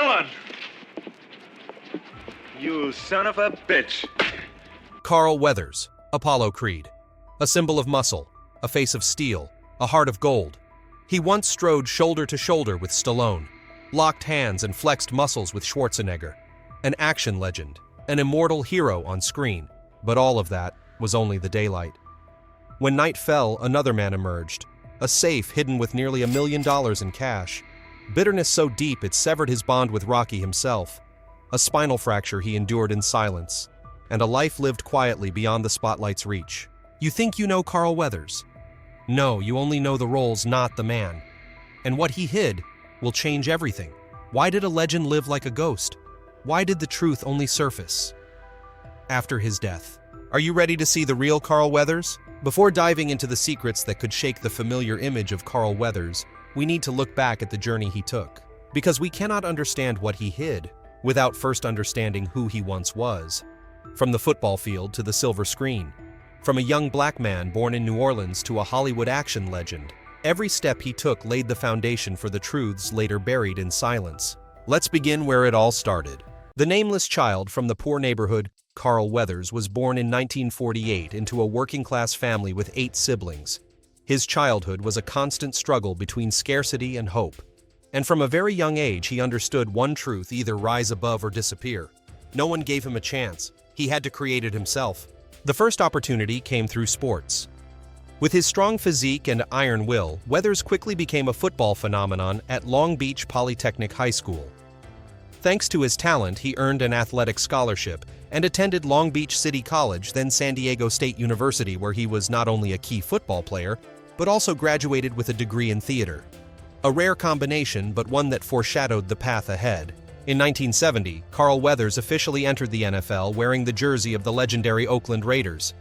Dillon! You son of a bitch. Carl Weathers, Apollo Creed. A symbol of muscle, a face of steel, a heart of gold. He once strode shoulder to shoulder with Stallone, locked hands and flexed muscles with Schwarzenegger. An action legend, an immortal hero on screen, but all of that was only the daylight. When night fell, another man emerged, a safe hidden with nearly $1 million in cash. Bitterness so deep it severed his bond with Rocky himself. A spinal fracture he endured in silence, and a life lived quietly beyond the spotlight's reach. You think you know Carl Weathers? No, you only know the roles, not the man. And what he hid will change everything. Why did a legend live like a ghost? Why did the truth only surface after his death? Are you ready to see the real Carl Weathers? Before diving into the secrets that could shake the familiar image of Carl Weathers, we need to look back at the journey he took. Because we cannot understand what he hid without first understanding who he once was. From the football field to the silver screen, from a young black man born in New Orleans to a Hollywood action legend, every step he took laid the foundation for the truths later buried in silence. Let's begin where it all started. The nameless child from the poor neighborhood, Carl Weathers, was born in 1948 into a working-class family with 8 siblings. His childhood was a constant struggle between scarcity and hope. And from a very young age, he understood one truth: either rise above or disappear. No one gave him a chance. He had to create it himself. The first opportunity came through sports. With his strong physique and iron will, Weathers quickly became a football phenomenon at Long Beach Polytechnic High School. Thanks to his talent, he earned an athletic scholarship and attended Long Beach City College, then San Diego State University, where he was not only a key football player, but also graduated with a degree in theater. A rare combination, but one that foreshadowed the path ahead. In 1970, Carl Weathers officially entered the NFL wearing the jersey of the legendary Oakland Raiders.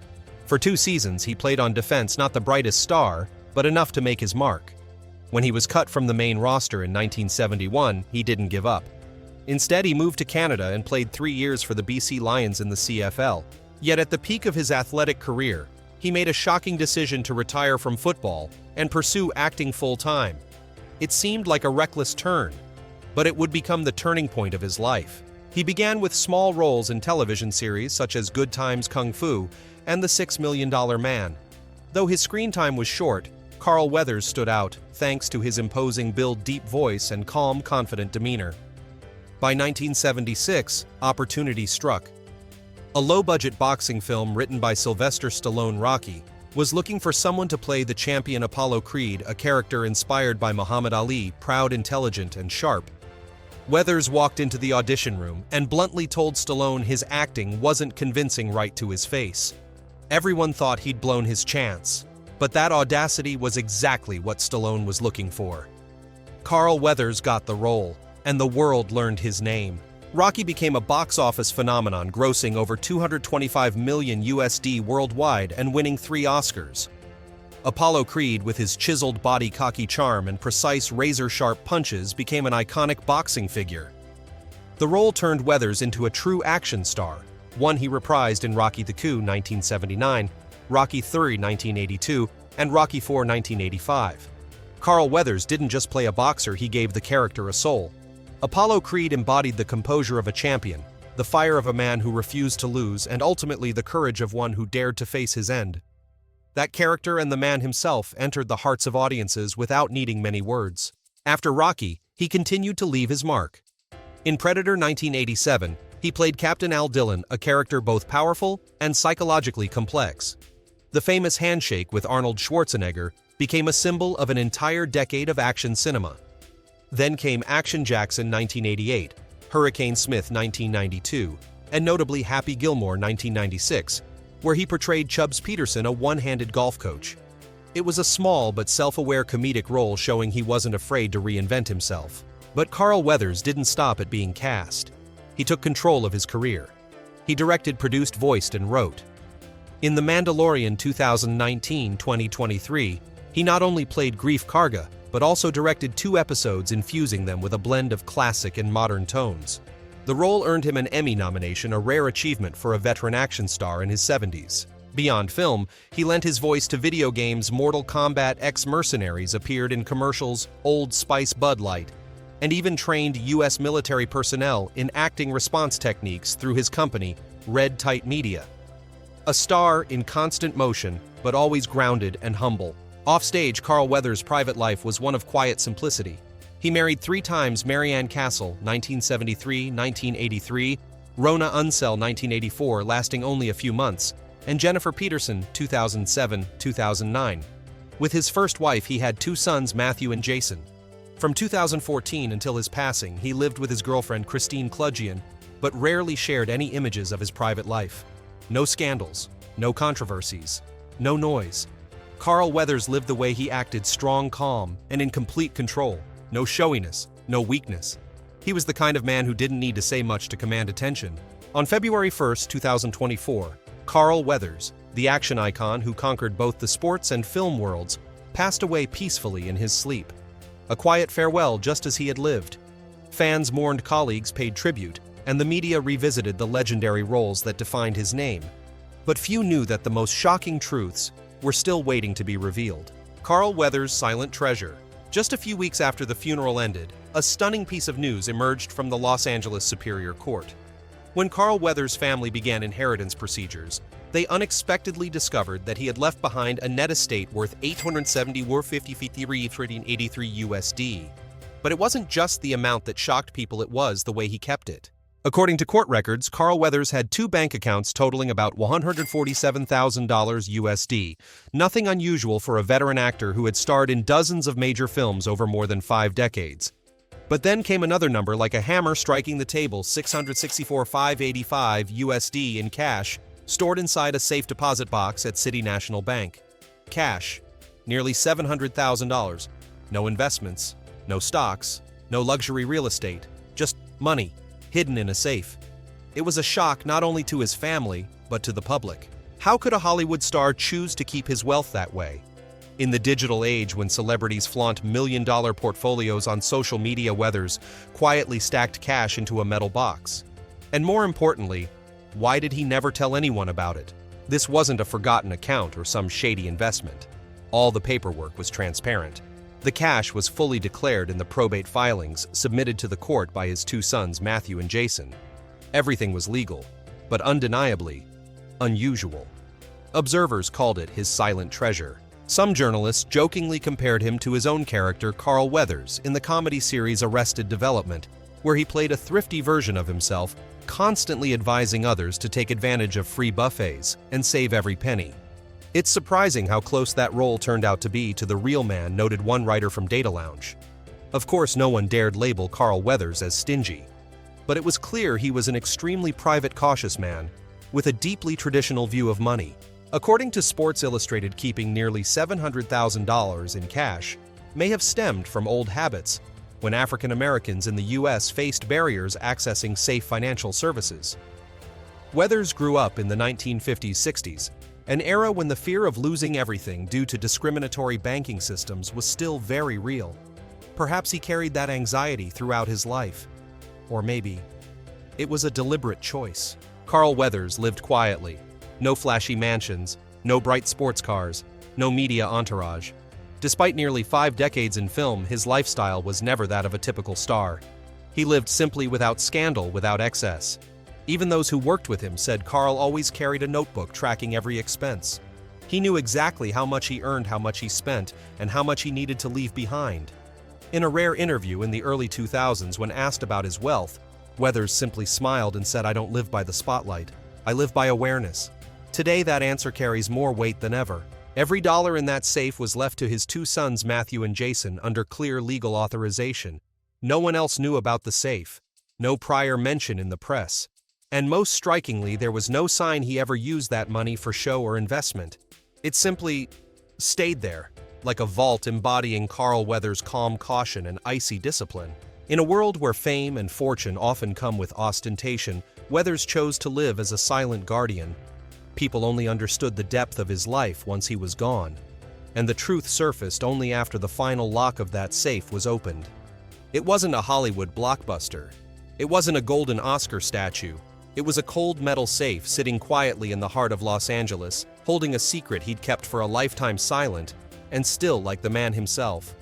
For 2 seasons, he played on defense, not the brightest star, but enough to make his mark. When he was cut from the main roster in 1971, he didn't give up. Instead, he moved to Canada and played 3 years for the BC Lions in the CFL. Yet at the peak of his athletic career, he made a shocking decision to retire from football and pursue acting full-time. It seemed like a reckless turn, but it would become the turning point of his life. He began with small roles in television series such as Good Times Kung Fu and The $6 Million Man. Though his screen time was short, Carl Weathers stood out thanks to his imposing build, deep voice, and calm, confident demeanor. By 1976, opportunity struck. A low-budget boxing film written by Sylvester Stallone, Rocky, was looking for someone to play the champion Apollo Creed, a character inspired by Muhammad Ali, proud, intelligent, and sharp. Weathers walked into the audition room and bluntly told Stallone his acting wasn't convincing right to his face. Everyone thought he'd blown his chance, but that audacity was exactly what Stallone was looking for. Carl Weathers got the role, and the world learned his name. Rocky became a box office phenomenon, grossing over $225 million USD worldwide and winning 3 Oscars. Apollo Creed, with his chiseled body, cocky charm, and precise razor-sharp punches, became an iconic boxing figure. The role turned Weathers into a true action star, one he reprised in Rocky the Coup 1979, Rocky III 1982, and Rocky IV 1985. Carl Weathers didn't just play a boxer, he gave the character a soul. Apollo Creed embodied the composure of a champion, the fire of a man who refused to lose, and ultimately the courage of one who dared to face his end. That character and the man himself entered the hearts of audiences without needing many words. After Rocky, he continued to leave his mark. In Predator 1987, he played Captain Al Dillon, a character both powerful and psychologically complex. The famous handshake with Arnold Schwarzenegger became a symbol of an entire decade of action cinema. Then came Action Jackson 1988, Hurricane Smith 1992, and notably Happy Gilmore 1996, where he portrayed Chubbs Peterson, a one-handed golf coach. It was a small but self-aware comedic role showing he wasn't afraid to reinvent himself. But Carl Weathers didn't stop at being cast. He took control of his career. He directed, produced, voiced, and wrote. In The Mandalorian 2019-2023, he not only played Greef Karga, but also directed 2 episodes, infusing them with a blend of classic and modern tones. The role earned him an Emmy nomination, a rare achievement for a veteran action star in his 70s. Beyond film, he lent his voice to video games. Mortal Kombat X Mercenaries appeared in commercials, Old Spice Bud Light, and even trained U.S. military personnel in acting response techniques through his company, Red Tight Media. A star in constant motion, but always grounded and humble. Offstage, Carl Weathers' private life was one of quiet simplicity. He married 3 times: Marianne Castle, 1973, 1983, Rona Unsell, 1984, lasting only a few months, and Jennifer Peterson, 2007, 2009. With his first wife, he had 2 sons, Matthew and Jason. From 2014 until his passing, he lived with his girlfriend Christine Kludgian, but rarely shared any images of his private life. No scandals, no controversies, no noise. Carl Weathers lived the way he acted: strong, calm, and in complete control. No showiness, no weakness. He was the kind of man who didn't need to say much to command attention. On February 1, 2024, Carl Weathers, the action icon who conquered both the sports and film worlds, passed away peacefully in his sleep. A quiet farewell, just as he had lived. Fans mourned, colleagues paid tribute, and the media revisited the legendary roles that defined his name. But few knew that the most shocking truths were still waiting to be revealed. Carl Weathers' silent treasure. Just a few weeks after the funeral ended, a stunning piece of news emerged from the Los Angeles Superior Court. When Carl Weathers' family began inheritance procedures, they unexpectedly discovered that he had left behind a net estate worth $870,453 USD. But it wasn't just the amount that shocked people, it was the way he kept it. According to court records, Carl Weathers had 2 bank accounts totaling about $147,000 USD, nothing unusual for a veteran actor who had starred in dozens of major films over more than 5 decades. But then came another number like a hammer striking the table: $664,585 USD in cash, stored inside a safe deposit box at City National Bank. Cash, nearly $700,000. No investments, no stocks, no luxury real estate, just money, hidden in a safe. It was a shock not only to his family, but to the public. How could a Hollywood star choose to keep his wealth that way? In the digital age, when celebrities flaunt million-dollar portfolios on social media, Weathers quietly stacked cash into a metal box. And more importantly, why did he never tell anyone about it? This wasn't a forgotten account or some shady investment. All the paperwork was transparent. The cash was fully declared in the probate filings submitted to the court by his 2 sons, Matthew and Jason. Everything was legal, but undeniably unusual. Observers called it his silent treasure. Some journalists jokingly compared him to his own character, Carl Weathers, in the comedy series Arrested Development, where he played a thrifty version of himself, constantly advising others to take advantage of free buffets and save every penny. It's surprising how close that role turned out to be to the real man, noted one writer from Data Lounge. Of course, no one dared label Carl Weathers as stingy, but it was clear he was an extremely private, cautious man with a deeply traditional view of money. According to Sports Illustrated, keeping nearly $700,000 in cash may have stemmed from old habits when African Americans in the U.S. faced barriers accessing safe financial services. Weathers grew up in the 1950s-60s, an era when the fear of losing everything due to discriminatory banking systems was still very real. Perhaps he carried that anxiety throughout his life. Or maybe it was a deliberate choice. Carl Weathers lived quietly. No flashy mansions, no bright sports cars, no media entourage. Despite nearly 5 decades in film, his lifestyle was never that of a typical star. He lived simply, without scandal, without excess. Even those who worked with him said Carl always carried a notebook tracking every expense. He knew exactly how much he earned, how much he spent, and how much he needed to leave behind. In a rare interview in the early 2000s, when asked about his wealth, Weathers simply smiled and said, "I don't live by the spotlight. I live by awareness." Today, that answer carries more weight than ever. Every dollar in that safe was left to his 2 sons, Matthew and Jason, under clear legal authorization. No one else knew about the safe. No prior mention in the press. And most strikingly, there was no sign he ever used that money for show or investment. It simply stayed there, like a vault embodying Carl Weathers' calm caution and icy discipline. In a world where fame and fortune often come with ostentation, Weathers chose to live as a silent guardian. People only understood the depth of his life once he was gone, and the truth surfaced only after the final lock of that safe was opened. It wasn't a Hollywood blockbuster. It wasn't a golden Oscar statue. It was a cold metal safe sitting quietly in the heart of Los Angeles, holding a secret he'd kept for a lifetime, silent and still like the man himself.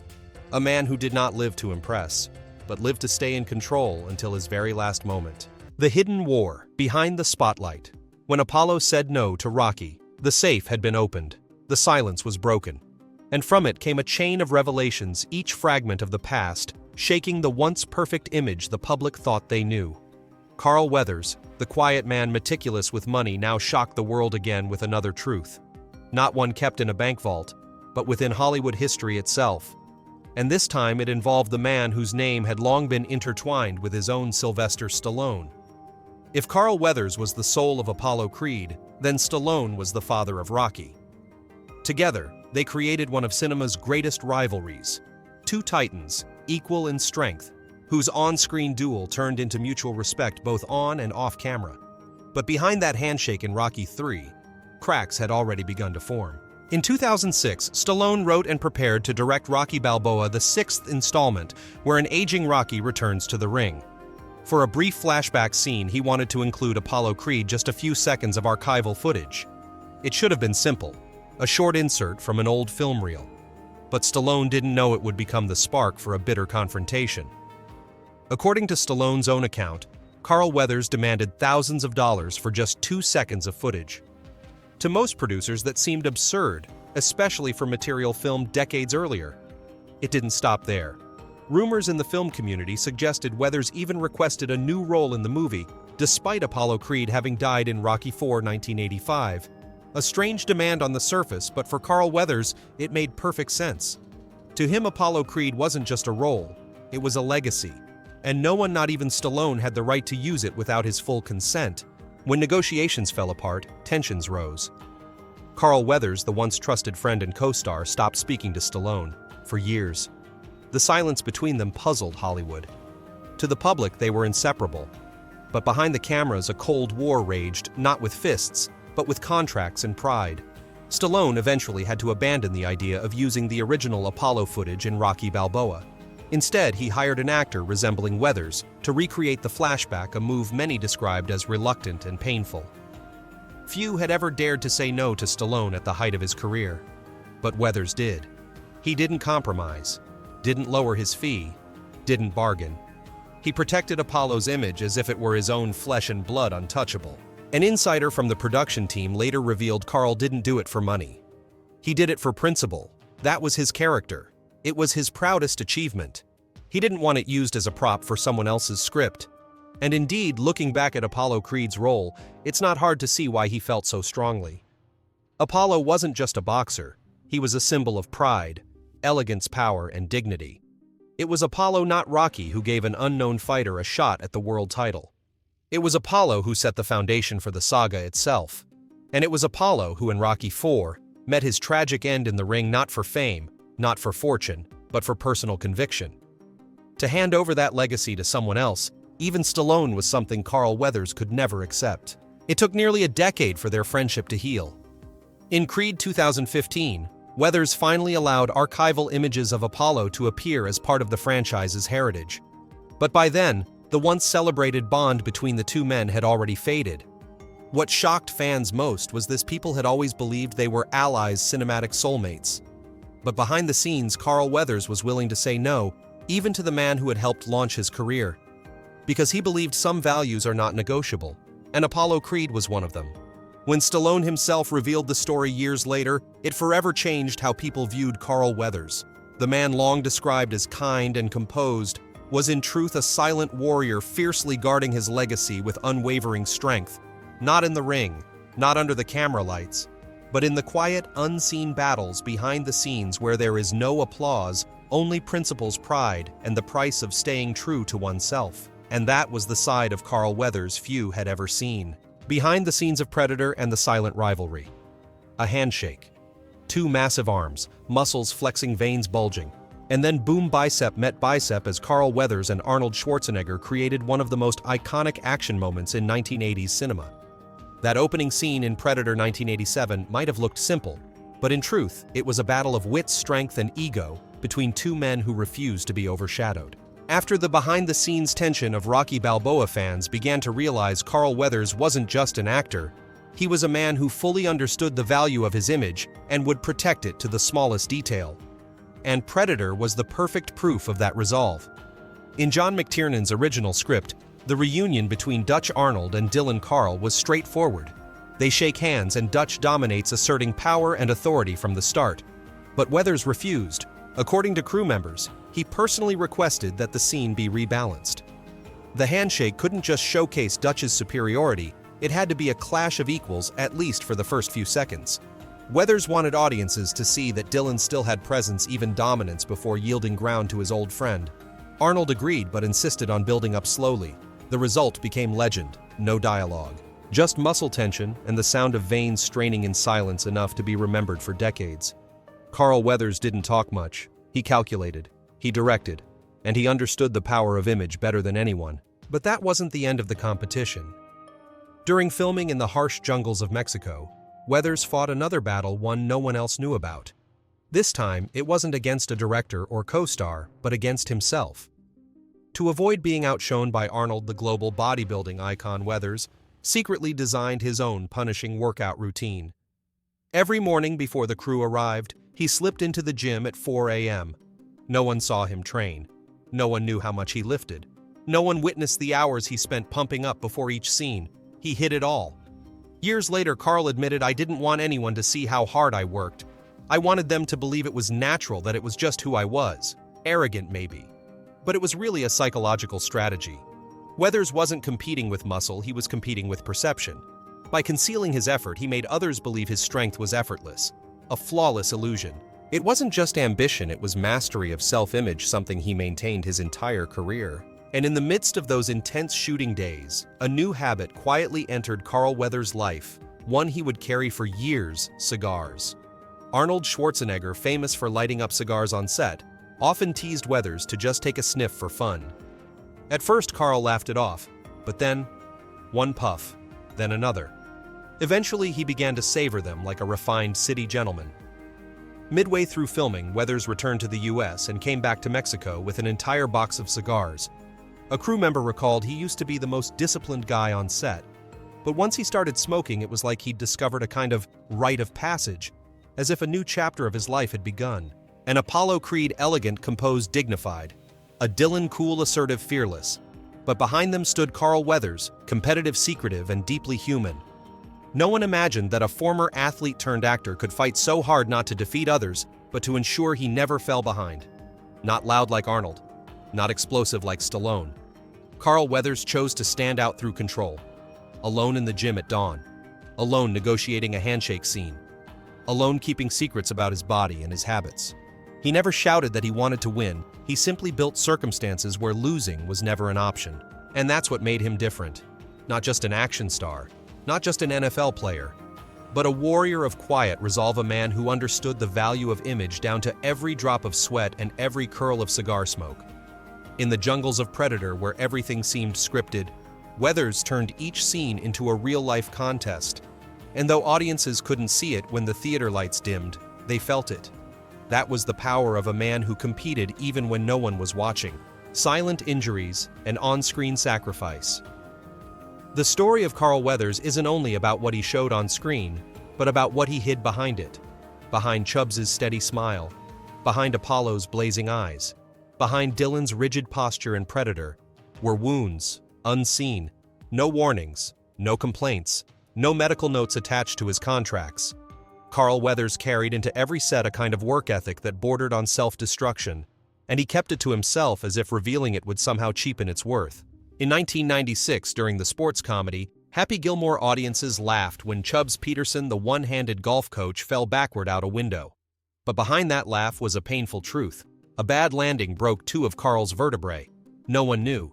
A man who did not live to impress. but lived to stay in control until his very last moment. The hidden war, behind the spotlight. When Apollo said no to Rocky, the safe had been opened. The silence was broken. And from it came a chain of revelations, each fragment of the past, shaking the once perfect image the public thought they knew. Carl Weathers, the quiet man meticulous with money, now shocked the world again with another truth. Not one kept in a bank vault, but within Hollywood history itself. And this time it involved the man whose name had long been intertwined with his own Sylvester Stallone. If Carl Weathers was the soul of Apollo Creed, then Stallone was the father of Rocky. Together, they created one of cinema's greatest rivalries. Two titans, equal in strength, whose on-screen duel turned into mutual respect both on and off camera. But behind that handshake in Rocky III, cracks had already begun to form. In 2006, Stallone wrote and prepared to direct Rocky Balboa, the sixth installment, where an aging Rocky returns to the ring. For a brief flashback scene, he wanted to include Apollo Creed just a few seconds of archival footage. It should have been simple, a short insert from an old film reel. But Stallone didn't know it would become the spark for a bitter confrontation. According to Stallone's own account, Carl Weathers demanded thousands of dollars for just 2 seconds of footage. To most producers, that seemed absurd, especially for material filmed decades earlier. It didn't stop there. Rumors in the film community suggested Weathers even requested a new role in the movie, despite Apollo Creed having died in Rocky IV, 1985. A strange demand on the surface, but for Carl Weathers, it made perfect sense. To him, Apollo Creed wasn't just a role, it was a legacy. And no one, not even Stallone, had the right to use it without his full consent. When negotiations fell apart, tensions rose. Carl Weathers, the once trusted friend and co-star, stopped speaking to Stallone for years. The silence between them puzzled Hollywood. To the public, they were inseparable. But behind the cameras, a cold war raged, not with fists, but with contracts and pride. Stallone eventually had to abandon the idea of using the original Apollo footage in Rocky Balboa. Instead, he hired an actor resembling Weathers to recreate the flashback, a move many described as reluctant and painful. Few had ever dared to say no to Stallone at the height of his career. But Weathers did. He didn't compromise, didn't lower his fee, didn't bargain. He protected Apollo's image as if it were his own flesh and blood, untouchable. An insider from the production team later revealed Carl didn't do it for money. He did it for principle. That was his character. It was his proudest achievement. He didn't want it used as a prop for someone else's script. And indeed, looking back at Apollo Creed's role, it's not hard to see why he felt so strongly. Apollo wasn't just a boxer. He was a symbol of pride, elegance, power, and dignity. It was Apollo, not Rocky, who gave an unknown fighter a shot at the world title. It was Apollo who set the foundation for the saga itself. And it was Apollo who, in Rocky IV, met his tragic end in the ring, not for fame, not for fortune, but for personal conviction. To hand over that legacy to someone else, even Stallone, was something Carl Weathers could never accept. It took nearly a decade for their friendship to heal. In Creed 2015, Weathers finally allowed archival images of Apollo to appear as part of the franchise's heritage. But by then, the once celebrated bond between the two men had already faded. What shocked fans most was this: people had always believed they were allies, cinematic soulmates. But behind the scenes, Carl Weathers was willing to say no, even to the man who had helped launch his career. Because he believed some values are not negotiable, and Apollo Creed was one of them. When Stallone himself revealed the story years later, it forever changed how people viewed Carl Weathers. The man, long described as kind and composed, was in truth a silent warrior, fiercely guarding his legacy with unwavering strength. Not in the ring, not under the camera lights, but in the quiet, unseen battles behind the scenes where there is no applause, only principles, pride, and the price of staying true to oneself. And that was the side of Carl Weathers few had ever seen. Behind the scenes of Predator and the silent rivalry. A handshake. Two massive arms, muscles flexing, veins bulging. And then boom, bicep met bicep as Carl Weathers and Arnold Schwarzenegger created one of the most iconic action moments in 1980s cinema. That opening scene in Predator 1987 might have looked simple, but in truth, it was a battle of wit, strength, and ego between two men who refused to be overshadowed. After the behind-the-scenes tension of Rocky Balboa, fans began to realize Carl Weathers wasn't just an actor. He was a man who fully understood the value of his image and would protect it to the smallest detail. And Predator was the perfect proof of that resolve. In John McTiernan's original script, the reunion between Dutch Arnold and Dylan Carl was straightforward. They shake hands and Dutch dominates, asserting power and authority from the start. But Weathers refused. According to crew members, he personally requested that the scene be rebalanced. The handshake couldn't just showcase Dutch's superiority, it had to be a clash of equals, at least for the first few seconds. Weathers wanted audiences to see that Dylan still had presence, even dominance, before yielding ground to his old friend. Arnold agreed but insisted on building up slowly. The result became legend, no dialogue. Just muscle tension and the sound of veins straining in silence, enough to be remembered for decades. Carl Weathers didn't talk much. He calculated, he directed, and he understood the power of image better than anyone. But that wasn't the end of the competition. During filming in the harsh jungles of Mexico, Weathers fought another battle, one no one else knew about. This time, it wasn't against a director or co-star, but against himself. To avoid being outshone by Arnold, the global bodybuilding icon, Weathers secretly designed his own punishing workout routine. Every morning before the crew arrived, he slipped into the gym at 4 a.m. No one saw him train. No one knew how much he lifted. No one witnessed the hours he spent pumping up before each scene. He hid it all. Years later, Carl admitted, "I didn't want anyone to see how hard I worked. I wanted them to believe it was natural, that it was just who I was. Arrogant, maybe. But it was really a psychological strategy." Weathers wasn't competing with muscle, he was competing with perception. By concealing his effort, he made others believe his strength was effortless. A flawless illusion. It wasn't just ambition, it was mastery of self-image, something he maintained his entire career. And in the midst of those intense shooting days, a new habit quietly entered Carl Weathers' life, one he would carry for years: cigars. Arnold Schwarzenegger, famous for lighting up cigars on set, often teased Weathers to just take a sniff for fun. At first, Carl laughed it off, but then, one puff, then another. Eventually, he began to savor them like a refined city gentleman. Midway through filming, Weathers returned to the US and came back to Mexico with an entire box of cigars. A crew member recalled he used to be the most disciplined guy on set, but once he started smoking, it was like he'd discovered a kind of rite of passage, as if a new chapter of his life had begun. An Apollo Creed, elegant, composed, dignified. A Dylan cool, assertive, fearless. But behind them stood Carl Weathers, competitive, secretive, and deeply human. No one imagined that a former athlete turned actor could fight so hard not to defeat others, but to ensure he never fell behind. Not loud like Arnold. Not explosive like Stallone. Carl Weathers chose to stand out through control. Alone in the gym at dawn. Alone negotiating a handshake scene. Alone keeping secrets about his body and his habits. He never shouted that he wanted to win, he simply built circumstances where losing was never an option. And that's what made him different. Not just an action star, not just an NFL player, but a warrior of quiet resolve, a man who understood the value of image down to every drop of sweat and every curl of cigar smoke. In the jungles of Predator, where everything seemed scripted, Weathers turned each scene into a real-life contest. And though audiences couldn't see it when the theater lights dimmed, they felt it. That was the power of a man who competed even when no one was watching. Silent injuries and on-screen sacrifice. The story of Carl Weathers isn't only about what he showed on screen, but about what he hid behind it. Behind Chubbs' steady smile. Behind Apollo's blazing eyes. Behind Dylan's rigid posture in Predator were wounds, unseen, no warnings, no complaints, no medical notes attached to his contracts. Carl Weathers carried into every set a kind of work ethic that bordered on self-destruction, and he kept it to himself as if revealing it would somehow cheapen its worth. In 1996, during the sports comedy, Happy Gilmore, audiences laughed when Chubbs Peterson, the one-handed golf coach, fell backward out a window. But behind that laugh was a painful truth. A bad landing broke two of Carl's vertebrae. No one knew.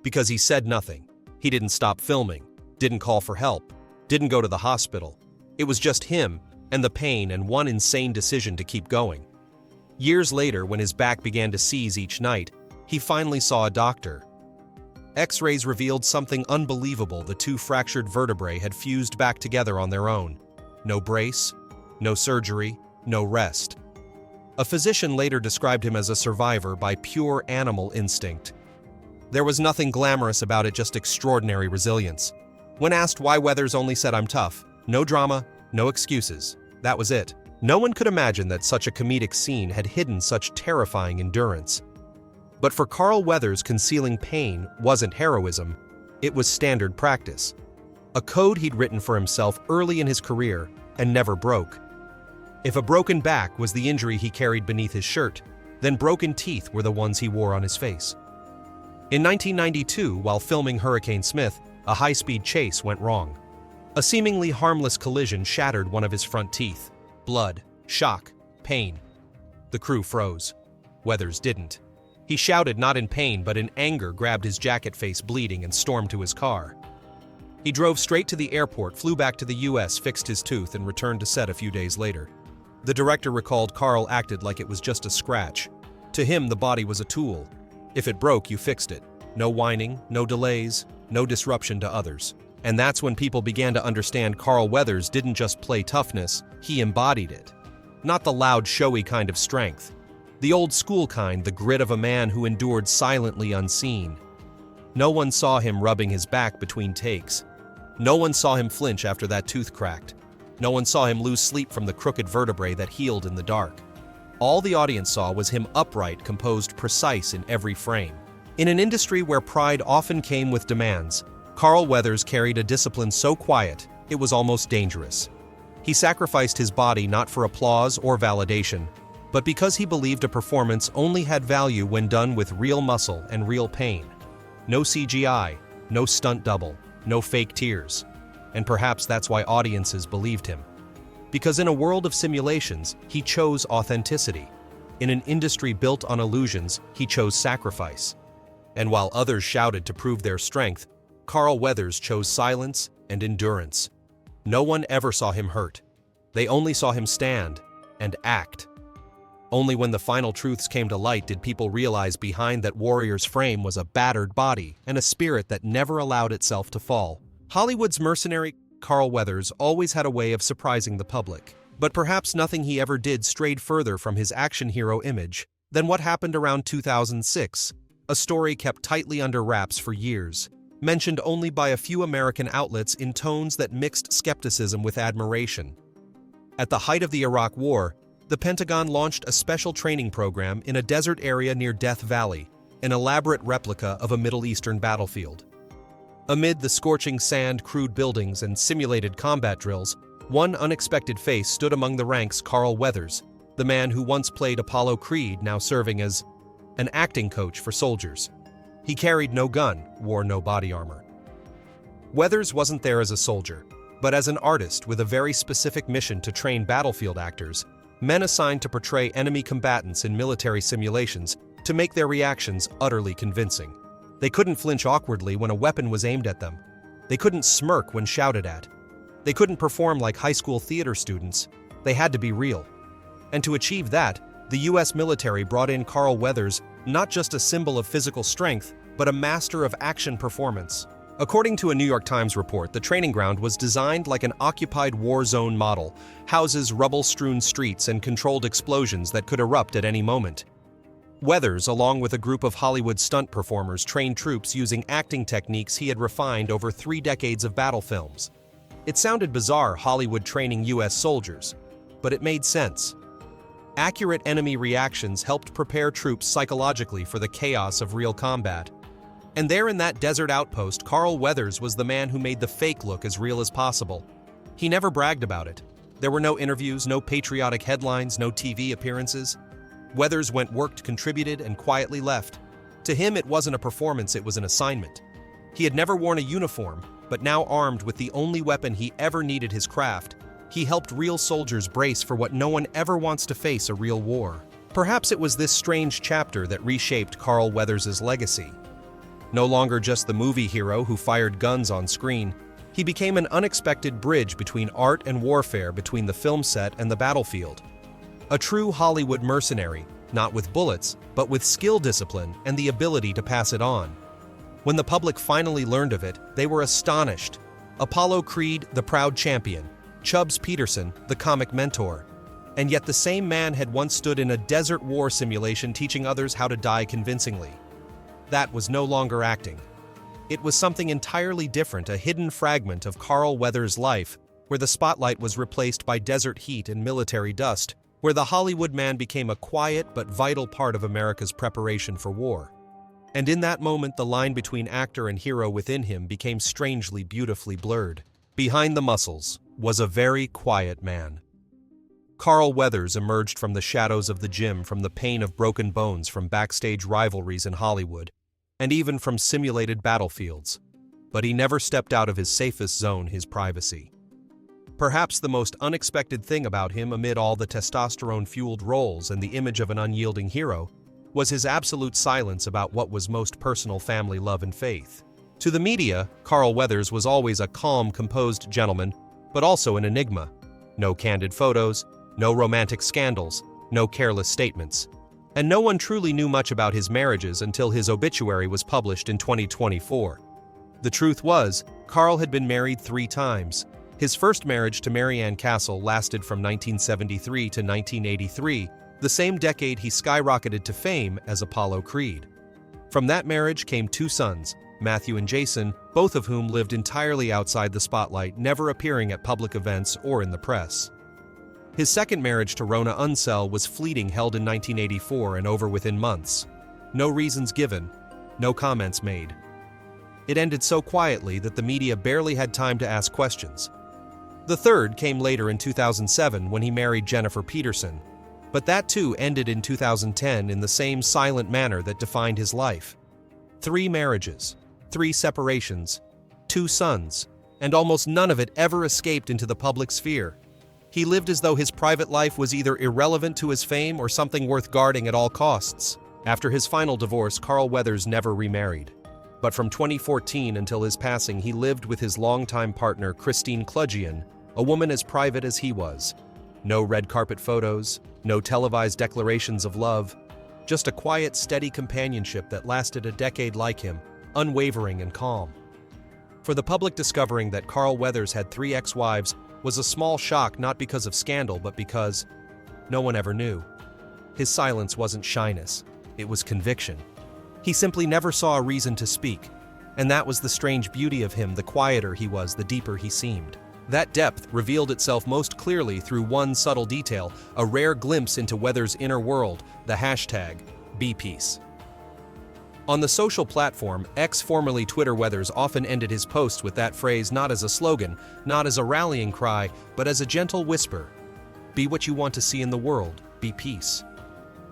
Because he said nothing. He didn't stop filming, didn't call for help, didn't go to the hospital. It was just him and the pain and one insane decision to keep going. Years later, when his back began to seize each night, he finally saw a doctor. X-rays revealed something unbelievable. The two fractured vertebrae had fused back together on their own. No brace, no surgery, no rest. A physician later described him as a survivor by pure animal instinct. There was nothing glamorous about it, just extraordinary resilience. When asked why, Weathers only said, "I'm tough. No drama, no excuses." That was it. No one could imagine that such a comedic scene had hidden such terrifying endurance. But for Carl Weathers, concealing pain wasn't heroism, it was standard practice. A code he'd written for himself early in his career and never broke. If a broken back was the injury he carried beneath his shirt, then broken teeth were the ones he wore on his face. In 1992, while filming Hurricane Smith, a high-speed chase went wrong. A seemingly harmless collision shattered one of his front teeth. Blood, shock, pain. The crew froze. Weathers didn't. He shouted not in pain but in anger, grabbed his jacket, face bleeding, and stormed to his car. He drove straight to the airport, flew back to the US, fixed his tooth, and returned to set a few days later. The director recalled Carl acted like it was just a scratch. To him, the body was a tool. If it broke, you fixed it. No whining, no delays, no disruption to others. And that's when people began to understand Carl Weathers didn't just play toughness, he embodied it. Not the loud, showy kind of strength. The old school kind, the grit of a man who endured silently unseen. No one saw him rubbing his back between takes. No one saw him flinch after that tooth cracked. No one saw him lose sleep from the crooked vertebrae that healed in the dark. All the audience saw was him upright, composed, precise in every frame. In an industry where pride often came with demands, Carl Weathers carried a discipline so quiet, it was almost dangerous. He sacrificed his body not for applause or validation, but because he believed a performance only had value when done with real muscle and real pain. No CGI, no stunt double, no fake tears. And perhaps that's why audiences believed him. Because in a world of simulations, he chose authenticity. In an industry built on illusions, he chose sacrifice. And while others shouted to prove their strength, Carl Weathers chose silence and endurance. No one ever saw him hurt. They only saw him stand and act. Only when the final truths came to light did people realize behind that warrior's frame was a battered body and a spirit that never allowed itself to fall. Hollywood's mercenary Carl Weathers always had a way of surprising the public. But perhaps nothing he ever did strayed further from his action hero image than what happened around 2006. A story kept tightly under wraps for years, mentioned only by a few American outlets in tones that mixed skepticism with admiration. At the height of the Iraq War, the Pentagon launched a special training program in a desert area near Death Valley, an elaborate replica of a Middle Eastern battlefield. Amid the scorching sand, crude buildings, and simulated combat drills, one unexpected face stood among the ranks: Carl Weathers, the man who once played Apollo Creed, now serving as an acting coach for soldiers. He carried no gun, wore no body armor. Weathers wasn't there as a soldier, but as an artist with a very specific mission to train battlefield actors, men assigned to portray enemy combatants in military simulations to make their reactions utterly convincing. They couldn't flinch awkwardly when a weapon was aimed at them. They couldn't smirk when shouted at. They couldn't perform like high school theater students. They had to be real. And to achieve that, the US military brought in Carl Weathers, not just a symbol of physical strength, but a master of action performance. According to a New York Times report, the training ground was designed like an occupied war zone model, houses, rubble-strewn streets, and controlled explosions that could erupt at any moment. Weathers, along with a group of Hollywood stunt performers, trained troops using acting techniques he had refined over 3 decades of battle films. It sounded bizarre, Hollywood training US soldiers, but it made sense. Accurate enemy reactions helped prepare troops psychologically for the chaos of real combat. And there in that desert outpost, Carl Weathers was the man who made the fake look as real as possible. He never bragged about it. There were no interviews, no patriotic headlines, no TV appearances. Weathers worked, contributed, and quietly left. To him, it wasn't a performance, it was an assignment. He had never worn a uniform, but now armed with the only weapon he ever needed, his craft, he helped real soldiers brace for what no one ever wants to face: a real war. Perhaps it was this strange chapter that reshaped Carl Weathers' legacy. No longer just the movie hero who fired guns on screen, he became an unexpected bridge between art and warfare, between the film set and the battlefield. A true Hollywood mercenary, not with bullets, but with skill, discipline, and the ability to pass it on. When the public finally learned of it, they were astonished. Apollo Creed, the proud champion; Chubbs Peterson, the comic mentor. And yet the same man had once stood in a desert war simulation teaching others how to die convincingly. That was no longer acting. It was something entirely different, a hidden fragment of Carl Weathers' life, where the spotlight was replaced by desert heat and military dust, where the Hollywood man became a quiet but vital part of America's preparation for war. And in that moment, the line between actor and hero within him became strangely, beautifully blurred. Behind the muscles was a very quiet man. Carl Weathers emerged from the shadows of the gym, from the pain of broken bones, from backstage rivalries in Hollywood, and even from simulated battlefields. But he never stepped out of his safest zone, his privacy. Perhaps the most unexpected thing about him, amid all the testosterone-fueled roles and the image of an unyielding hero, was his absolute silence about what was most personal: family, love, and faith. To the media, Carl Weathers was always a calm, composed gentleman, but also an enigma. No candid photos, no romantic scandals, no careless statements. And no one truly knew much about his marriages until his obituary was published in 2024. The truth was, Carl had been married 3 times. His first marriage to Mary Ann Castle lasted from 1973 to 1983, the same decade he skyrocketed to fame as Apollo Creed. From that marriage came 2 sons, Matthew and Jason, both of whom lived entirely outside the spotlight, never appearing at public events or in the press. His second marriage to Rona Unseld was fleeting, held in 1984 and over within months. No reasons given, no comments made. It ended so quietly that the media barely had time to ask questions. The third came later in 2007 when he married Jennifer Peterson. But that too ended in 2010 in the same silent manner that defined his life. 3 marriages, 3 separations, 2 sons, and almost none of it ever escaped into the public sphere. He lived as though his private life was either irrelevant to his fame or something worth guarding at all costs. After his final divorce, Carl Weathers never remarried. But from 2014 until his passing, he lived with his longtime partner, Christine Kludgian, a woman as private as he was. No red carpet photos, no televised declarations of love, just a quiet, steady companionship that lasted a decade like him, unwavering and calm. For the public, discovering that Carl Weathers had 3 ex-wives was a small shock, not because of scandal, but because no one ever knew. His silence wasn't shyness, it was conviction. He simply never saw a reason to speak, and that was the strange beauty of him. The quieter he was, the deeper he seemed. That depth revealed itself most clearly through one subtle detail, a rare glimpse into Weathers' inner world, the hashtag #BePeace. On the social platform X, formerly Twitter, Weathers often ended his posts with that phrase, not as a slogan, not as a rallying cry, but as a gentle whisper: "Be what you want to see in the world, be peace."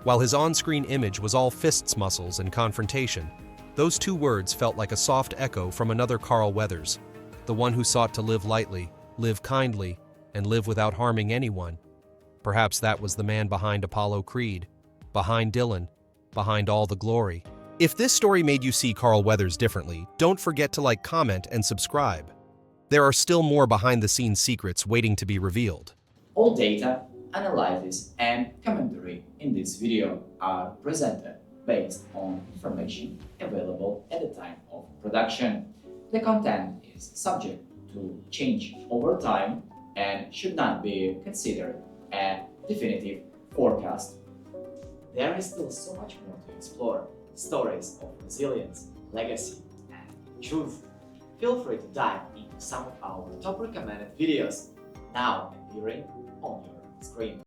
While his on-screen image was all fists, muscles, and confrontation, those 2 words felt like a soft echo from another Carl Weathers, the one who sought to live lightly, live kindly, and live without harming anyone. Perhaps that was the man behind Apollo Creed, behind Dylan, behind all the glory. If this story made you see Carl Weathers differently, don't forget to like, comment, and subscribe. There are still more behind-the-scenes secrets waiting to be revealed. All data, analysis, and commentary in this video are presented based on information available at the time of production. The content is subject to change over time and should not be considered a definitive forecast. There is still so much more to explore: stories of resilience, legacy, and truth. Feel free to dive into some of our top recommended videos now appearing on your screen.